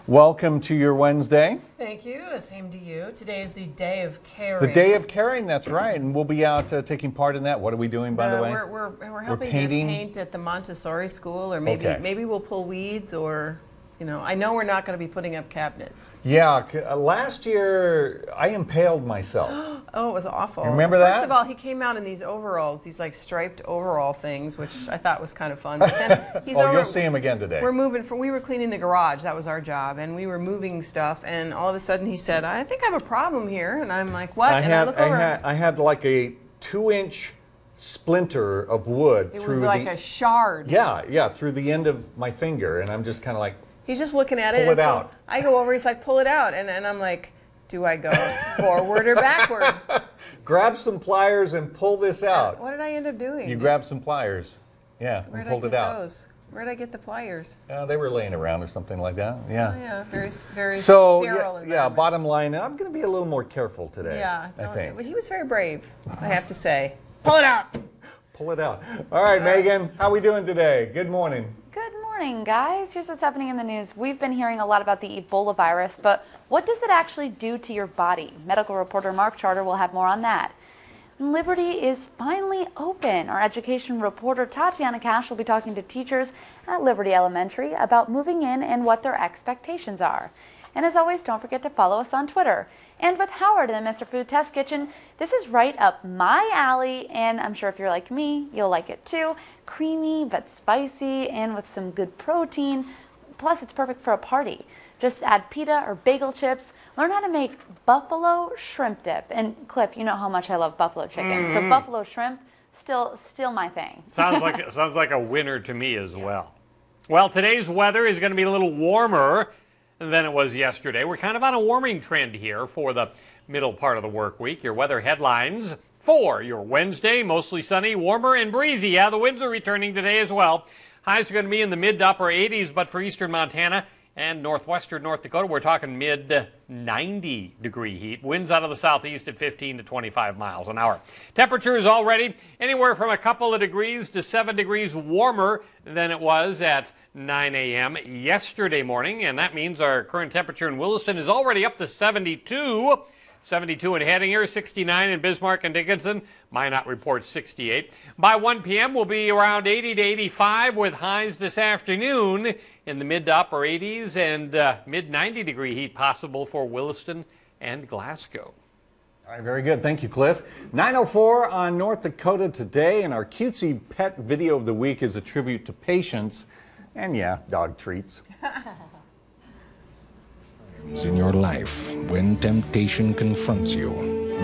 Welcome to your Wednesday. Thank you. Same to you. Today is the day of caring. The day of caring, that's right. And we'll be out taking part in that. What are we doing, by the way? We're helping to paint at the Montessori school, or maybe we'll pull weeds, or, you know, I know we're not going to be putting up cabinets. Yeah, last year I impaled myself. Oh, it was awful. Remember that? First of all, he came out in these overalls, these like striped overall things, which I thought was kind of fun. But then he's you'll see him again today. We were cleaning the garage, that was our job, and we were moving stuff, and all of a sudden he said, I think I have a problem here, and I'm like, what? I had like a 2-inch splinter of wood through it was like a shard. Yeah, through the end of my finger, and I'm just kind of like, he's just looking at it. Pull it out. So I go over, he's like, pull it out, and I'm like, do I go forward or backward? Grab some pliers and pull this out. What did I end up doing? You grabbed some pliers, and pulled it out. Where'd I get the pliers? They were laying around or something like that. Yeah. Oh, yeah, very sterile environment. Yeah, bottom line, I'm going to be a little more careful today. Yeah, I think. But he was very brave, I have to say. Pull it out. Pull it out. All right, Megan, how are we doing today? Good morning. Good morning, guys. Here's what's happening in the news. We've been hearing a lot about the Ebola virus, but what does it actually do to your body? Medical reporter Mark Charter will have more on that. Liberty is finally open. Our education reporter Tatiana Cash will be talking to teachers at Liberty Elementary about moving in and what their expectations are. And as always, don't forget to follow us on Twitter. And with Howard in the Mr. Food Test Kitchen, this is right up my alley, and I'm sure if you're like me, you'll like it too. Creamy but spicy and with some good protein. Plus, it's perfect for a party. Just add pita or bagel chips. Learn how to make buffalo shrimp dip. And Cliff, you know how much I love buffalo chicken. So buffalo shrimp, still my thing. Sounds like a winner to me as well. Well, today's weather is going to be a little warmer than it was yesterday. We're kind of on a warming trend here for the middle part of the work week. Your weather headlines for your Wednesday: mostly sunny, warmer and breezy. Yeah, the winds are returning today as well. Highs are going to be in the mid to upper 80s, but for eastern Montana and northwestern North Dakota, we're talking mid 90 degree heat. Winds out of the southeast at 15 to 25 miles an hour. Temperatures already anywhere from a couple of degrees to 7 degrees warmer than it was at 9 a.m. yesterday morning, and that means our current temperature in Williston is already up to 72. 72 in Hettinger, 69 in Bismarck and Dickinson. Minot reports 68. By 1 p.m. we'll be around 80 to 85 with highs this afternoon in the mid to upper 80s and mid 90 degree heat possible for Williston and Glasgow. All right, very good. Thank you, Cliff. 9:04 on North Dakota today, and our cutesy pet video of the week is a tribute to patience and, yeah, dog treats. In your life, when temptation confronts you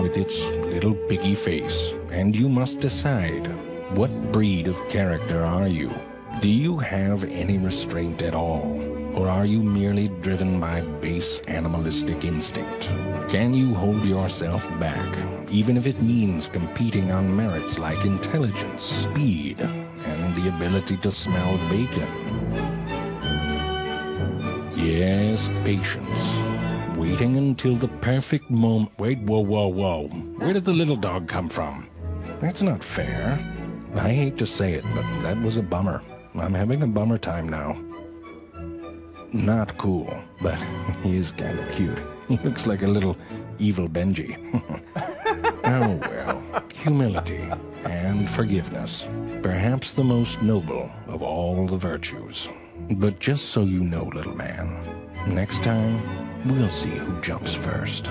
with its little piggy face, and you must decide, what breed of character are you? Do you have any restraint at all, or are you merely driven by base animalistic instinct? Can you hold yourself back, even if it means competing on merits like intelligence, speed, and the ability to smell bacon? Yes, patience. Waiting until the perfect moment. Wait, whoa. Where did the little dog come from? That's not fair. I hate to say it, but that was a bummer. I'm having a bummer time now. Not cool, but he is kind of cute. He looks like a little evil Benji. Oh well, humility and forgiveness. Perhaps the most noble of all the virtues. But just so you know, little man, next time, we'll see who jumps first.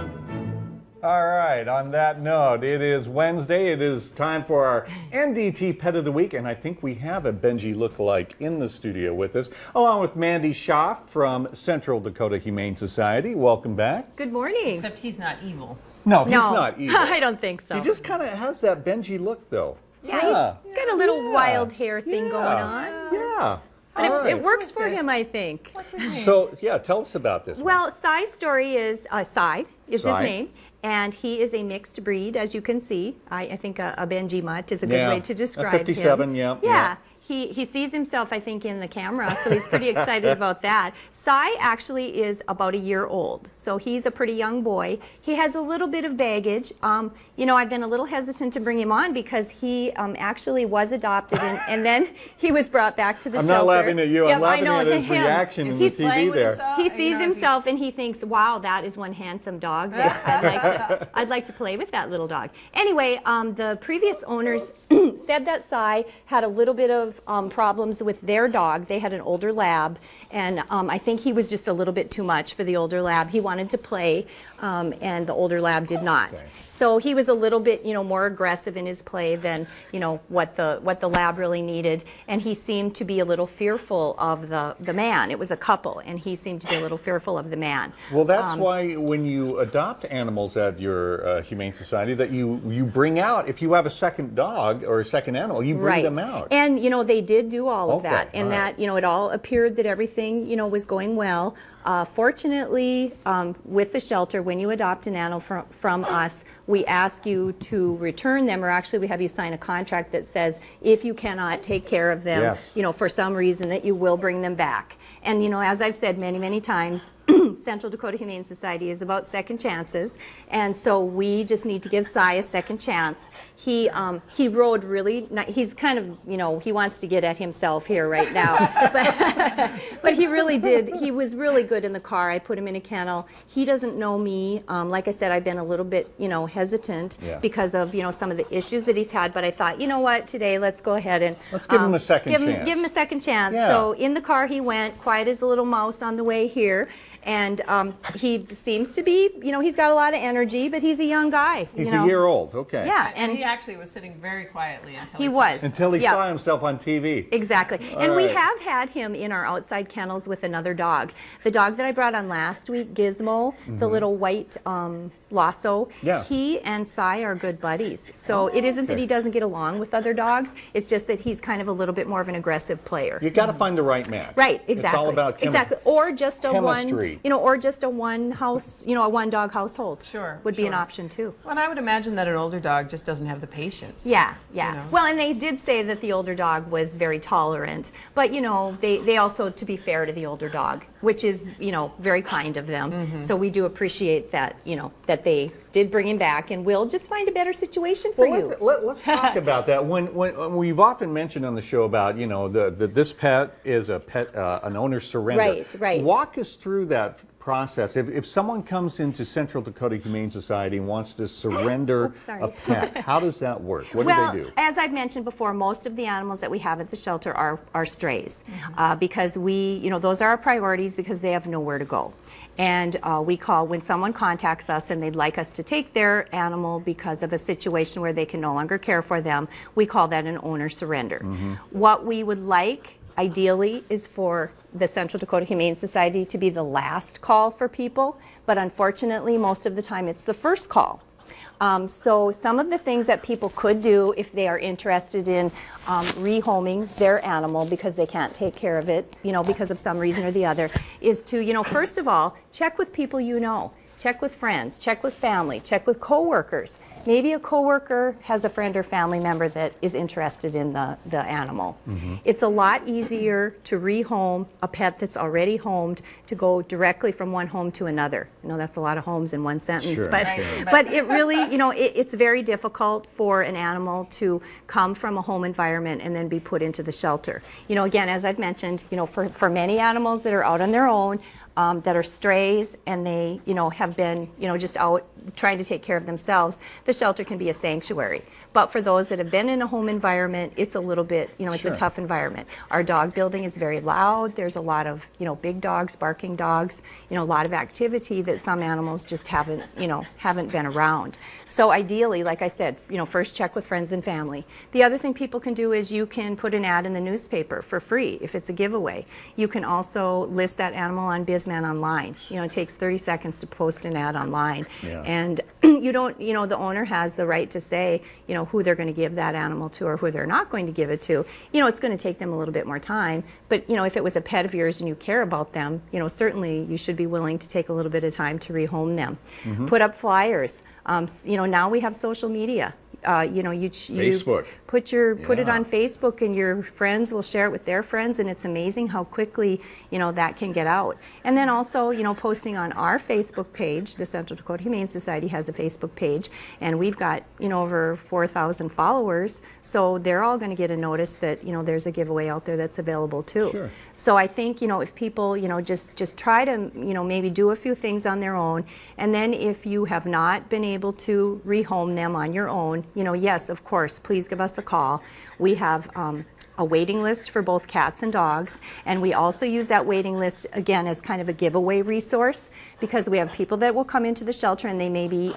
All right, on that note, it is Wednesday. It is time for our NDT Pet of the Week, and I think we have a Benji lookalike in the studio with us, along with Mandy Schaaf from Central Dakota Humane Society. Welcome back. Good morning. Except he's not evil. No, he's not evil. I don't think so. He just kind of has that Benji look, though. Yeah, he's got a little wild hair thing going on. Yeah. But it works for him, I think. What's his name? So, yeah, tell us about this. Well, Sai's story is, Sai is Sai. his name, and he is a mixed breed, as you can see. I think a Benji mutt is a good way to describe him. 57, yeah. He sees himself, I think, in the camera, so he's pretty excited about that. Cy actually is about a year old, so he's a pretty young boy. He has a little bit of baggage. You know, I've been a little hesitant to bring him on because he actually was adopted, and then he was brought back to the shelter. I'm not laughing at you. Yep, I'm laughing at his reaction in the TV there. He sees himself and he thinks, wow, that is one handsome dog. I'd like to play with that little dog. Anyway, the previous owners said that Cy had a little bit of problems with their dog. They had an older lab, and I think he was just a little bit too much for the older lab. He wanted to play, and the older lab did not. Okay. So he was a little bit, you know, more aggressive in his play than, you know, what the lab really needed, and he seemed to be a little fearful of the man. It was a couple, and he seemed to be a little fearful of the man. Well, that's why when you adopt animals at your Humane Society, that you bring out, if you have a second dog or a second animal, you bring them out. And, you know, they did do all of that, and that, you know, it all appeared that everything, you know, was going well. Fortunately, with the shelter, when you adopt an animal from us, we ask you to return them, or actually we have you sign a contract that says if you cannot take care of them, you know, for some reason, that you will bring them back. And, you know, as I've said many, many times, Central Dakota Humane Society is about second chances, and so we just need to give Cy a second chance. He rode really nice. He's kind of, you know, he wants to get at himself here right now, but he really did. He was really good in the car. I put him in a kennel. He doesn't know me. Like I said, I've been a little bit, you know, hesitant because of, you know, some of the issues that he's had, but I thought, you know what, today let's go ahead and let's give him a second chance. Give him a second chance. So in the car he went, quiet as a little mouse on the way here. And he seems to be, you know, he's got a lot of energy, but he's a young guy. He's a year old, okay. Yeah, and he actually was sitting very quietly until he saw himself on TV. Exactly. And we have had him in our outside kennels with another dog. The dog that I brought on last week, Gizmo, the little white Lasso, he and Cy are good buddies. So it isn't that he doesn't get along with other dogs, it's just that he's kind of a little bit more of an aggressive player. You got to find the right match. Right, exactly. It's all about or just a chemistry. you know, or just a one house, you know, a one dog household. Would be an option too. Well, and I would imagine that an older dog just doesn't have the patience. Yeah. You know? Well, and they did say that the older dog was very tolerant, but you know, they also, to be fair to the older dog, which is, you know, very kind of them. So we do appreciate that, you know, that they did bring him back, and we'll just find a better situation for you. Let's talk about that. When we've often mentioned on the show about, you know, this pet is a pet, an owner surrender. Right. Walk us through that process. If someone comes into Central Dakota Humane Society and wants to surrender a pet, how does that work? What do they do? As I've mentioned before, most of the animals that we have at the shelter are strays, because you know, those are our priorities because they have nowhere to go. And we call, when someone contacts us and they'd like us to take their animal because of a situation where they can no longer care for them, we call that an owner surrender. What we would like, ideally, is for the Central Dakota Humane Society to be the last call for people, but unfortunately, most of the time it's the first call. So some of the things that people could do if they are interested in rehoming their animal because they can't take care of it, you know, because of some reason or the other, is to, you know, first of all, check with people you know. Check with friends, check with family, check with coworkers. Maybe a coworker has a friend or family member that is interested in the animal. It's a lot easier to rehome a pet that's already homed to go directly from one home to another. I know that's a lot of homes in one sentence, but it really, you know, it's very difficult for an animal to come from a home environment and then be put into the shelter. You know, again, as I've mentioned, you know, for many animals that are out on their own, that are strays, and they, you know, have been, you know, just out trying to take care of themselves, the shelter can be a sanctuary. But for those that have been in a home environment, it's a little bit, you know, it's a tough environment. Our dog building is very loud. There's a lot of, you know, big dogs, barking dogs, you know, a lot of activity that some animals just haven't, you know, haven't been around. So ideally, like I said, you know, first check with friends and family. The other thing people can do is you can put an ad in the newspaper for free if it's a giveaway. You can also list that animal on BizMan online. You know, it takes 30 seconds to post an ad online. And you don't, you know, the owner has the right to say, you know, who they're going to give that animal to or who they're not going to give it to. You know, it's going to take them a little bit more time, but, you know, if it was a pet of yours and you care about them, you know, certainly you should be willing to take a little bit of time to rehome them. Put up flyers. You know, now we have social media. you know, Facebook. put it on Facebook, and your friends will share it with their friends, and it's amazing how quickly, you know, that can get out. And then also, you know, posting on our Facebook page. The Central Dakota Humane Society has a Facebook page, and we've got, you know, over 4,000 followers, so they're all going to get a notice that, you know, there's a giveaway out there that's available too. Sure. So I think, you know, if people, you know, just try to, you know, maybe do a few things on their own, and then if you have not been able to rehome them on your own, you know, yes, of course, please give us a call. We have a waiting list for both cats and dogs, and we also use that waiting list again as kind of a giveaway resource, because we have people that will come into the shelter and they maybe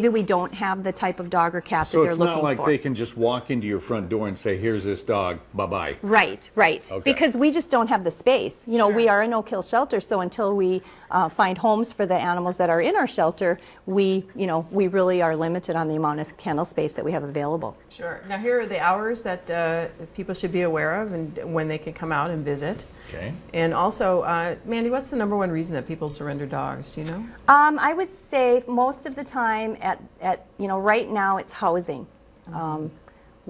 we don't have the type of dog or cat that they're looking for. So it's not like they can just walk into your front door and say, here's this dog, bye-bye. Right. Okay. Because we just don't have the space. You know, we are a no-kill shelter, so until we find homes for the animals that are in our shelter, we really are limited on the amount of kennel space that we have available. Sure. Now here are the hours that people should be aware of and when they can come out and visit. Okay. And also, Mandy, what's the #1 reason that people surrender dogs? Do you know? I would say most of the time you know, right now it's housing.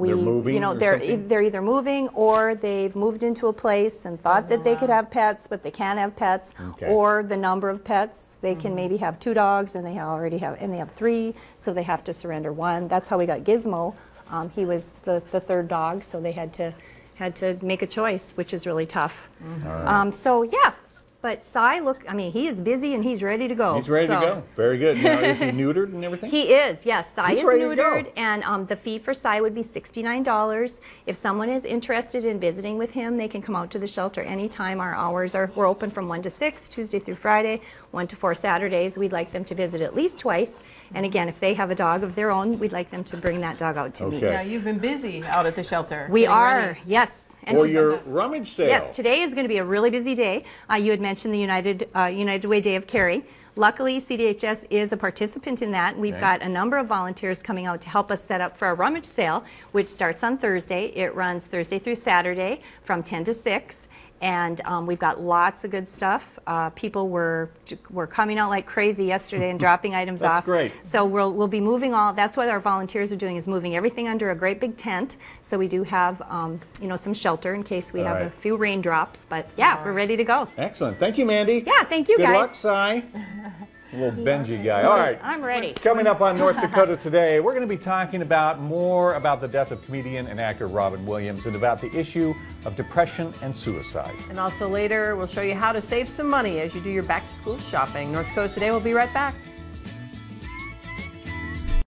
They're moving, you know, they're either moving, or they've moved into a place and thought that they could have pets, but they can't have pets, or the number of pets. They can maybe have 2 dogs and they have 3, so they have to surrender 1. That's how we got Gizmo. He was the 3rd dog, so they had to make a choice, which is really tough. So yeah. But Cy, look, I mean, he is busy and he's ready to go. He's ready to go. Very good. Now, is he neutered and everything? He is, yes. Cy is neutered, and the fee for Cy would be $69. If someone is interested in visiting with him, they can come out to the shelter anytime. Our hours we're open from 1 to 6, Tuesday through Friday, 1 to 4 Saturdays. We'd like them to visit at least twice. And again, if they have a dog of their own, we'd like them to bring that dog out to me. Now, you've been busy out at the shelter. We are, yes. For your rummage sale. Yes, today is going to be a really busy day. You had mentioned the United Way Day of Caring. Luckily, CDHS is a participant in that. We've got a number of volunteers coming out to help us set up for our rummage sale, which starts on Thursday. It runs Thursday through Saturday from 10 to 6. And we've got lots of good stuff. People were coming out like crazy yesterday and dropping items off. That's great. So we'll be moving that's what our volunteers are doing, is moving everything under a great big tent. So we do have you know, some shelter in case we have a few raindrops. But yeah, we're ready to go. Excellent. Thank you, Mandy. Yeah, thank you, guys. Good luck, Cy. Little Benji guy. All right. I'm ready. Coming up on North Dakota Today, we're going to be talking more about the death of comedian and actor Robin Williams, and about the issue of depression and suicide. And also later, we'll show you how to save some money as you do your back-to-school shopping. North Dakota Today will be right back.